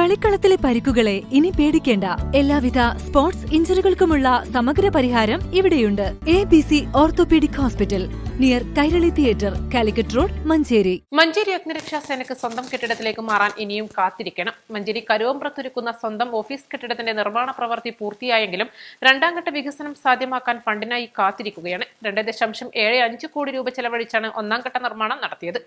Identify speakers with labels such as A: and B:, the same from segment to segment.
A: കളിക്കളത്തിലെ പരിക്കുകളെ ഇനി പേടിക്കേണ്ട. എല്ലാവിധ സ്പോർട്സ് ഇഞ്ചുറികൾക്കുമുള്ള സമഗ്ര പരിഹാരം ഇവിടെയുണ്ട്. ABC orthopaedic hospital, near Kairali theatre, Calicut road, Manjeri.
B: Manjeri അഗ്നിരക്ഷാ സേനയ്ക്ക് സ്വന്തം കെട്ടിടത്തിലേക്ക് മാറാൻ ഇനിയും കാത്തിരിക്കണം. മഞ്ചേരി കരുവമ്പ്രത്തൊരുക്കുന്ന സ്വന്തം ഓഫീസ് കെട്ടിടത്തിന്റെ നിർമ്മാണ പ്രവൃത്തി പൂർത്തിയായെങ്കിലും രണ്ടാം ഘട്ട വികസനം സാധ്യമാക്കാൻ ഫണ്ടിനായി കാത്തിരിക്കുകയാണ്. 2.75 കോടി രൂപ ചെലവഴിച്ചാണ് ഒന്നാം ഘട്ട നിർമ്മാണം നടത്തിയത്.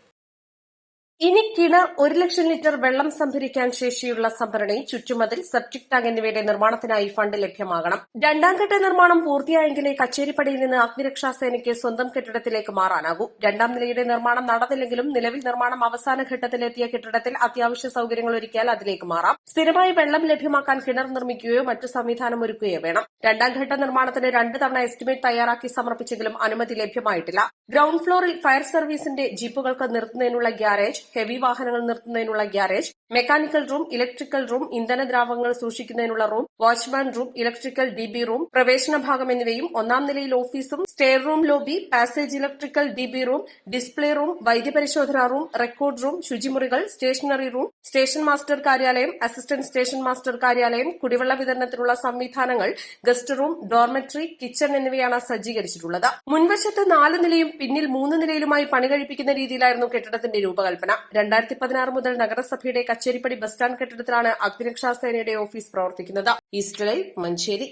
C: ഇനി കിണർ 1 ലക്ഷം ലിറ്റർ വെള്ളം സംഭരിക്കാൻ ശേഷിയുള്ള സംഭരണി, ചുറ്റുമതിൽ, സെപ്റ്റിക് ടാങ്ക് എന്നിവയുടെ നിർമ്മാണത്തിനായി ഫണ്ട് ലഭ്യമാകണം. രണ്ടാം ഘട്ട നിർമ്മാണം പൂർത്തിയായെങ്കിലേ കച്ചേരിപ്പടിയിൽ നിന്ന് അഗ്നിരക്ഷാ സേനയ്ക്ക് സ്വന്തം കെട്ടിടത്തിലേക്ക് മാറാനാകൂ. രണ്ടാം നിലയുടെ നിർമ്മാണം നടന്നില്ലെങ്കിലും നിലവിൽ നിർമ്മാണം അവസാന ഘട്ടത്തിലെത്തിയ കെട്ടിടത്തിൽ അത്യാവശ്യ സൌകര്യങ്ങൾ ഒരുക്കിയാൽ അതിലേക്ക് മാറാം. സ്ഥിരമായി വെള്ളം ലഭ്യമാക്കാൻ കിണർ നിർമ്മിക്കുകയോ മറ്റു സംവിധാനം ഒരുക്കുകയോ വേണം. രണ്ടാം ഘട്ട നിർമ്മാണത്തിന് 2 തവണ എസ്റ്റിമേറ്റ് തയ്യാറാക്കി സമർപ്പിച്ചെങ്കിലും അനുമതി ലഭ്യമായിട്ടില്ല. ഗ്രൌണ്ട് ഫ്ലോറിൽ ഫയർ സർവീസിന്റെ ജീപ്പുകൾക്ക് നിർത്തുന്നതിനുള്ള ഗ്യാരേജ്, ഹെവി വാഹനങ്ങൾ നിർത്തുന്നതിനുള്ള garage, mechanical room, electrical room, ഇന്ധനദ്രാവകങ്ങൾ സൂക്ഷിക്കുന്നതിനുള്ള room, watchman room, electrical DB room, പ്രവേശന ഭാഗം എന്നിവയും ഒന്നാം നിലയിൽ ഓഫീസും, stair room, lobby, passage, electrical DB room, display room, വൈദ്യപരിശോധനാ റൂം, റെക്കോർഡ് റൂം, ശുചിമുറികൾ, സ്റ്റേഷനറി റൂം, സ്റ്റേഷൻ മാസ്റ്റർ കാര്യാലയം, അസിസ്റ്റന്റ് സ്റ്റേഷൻ മാസ്റ്റർ കാര്യാലയം, കുടിവെള്ള വിതരണത്തിനുള്ള സംവിധാനങ്ങൾ, ഗസ്റ്റ് റൂം, ഡോർമെട്രി, കിച്ചൺ എന്നിവയാണ് സജ്ജീകരിച്ചിട്ടുള്ളത്. മുൻവശത്ത് 4 നിലയും പിന്നിൽ 3 നിലയിലുമായി പണി കഴിപ്പിക്കുന്ന രീതിയിലായിരുന്നു കെട്ടിടത്തിന്റെ രൂപകൽപ്പന. 2016 മുതൽ നഗരസഭയുടെ കച്ചേരിപ്പടി ബസ് സ്റ്റാൻഡ് കെട്ടിടത്തിലാണ് അഗ്നിരക്ഷാ സേനയുടെ ഓഫീസ് പ്രവർത്തിക്കുന്നത്. East live, Manjeri.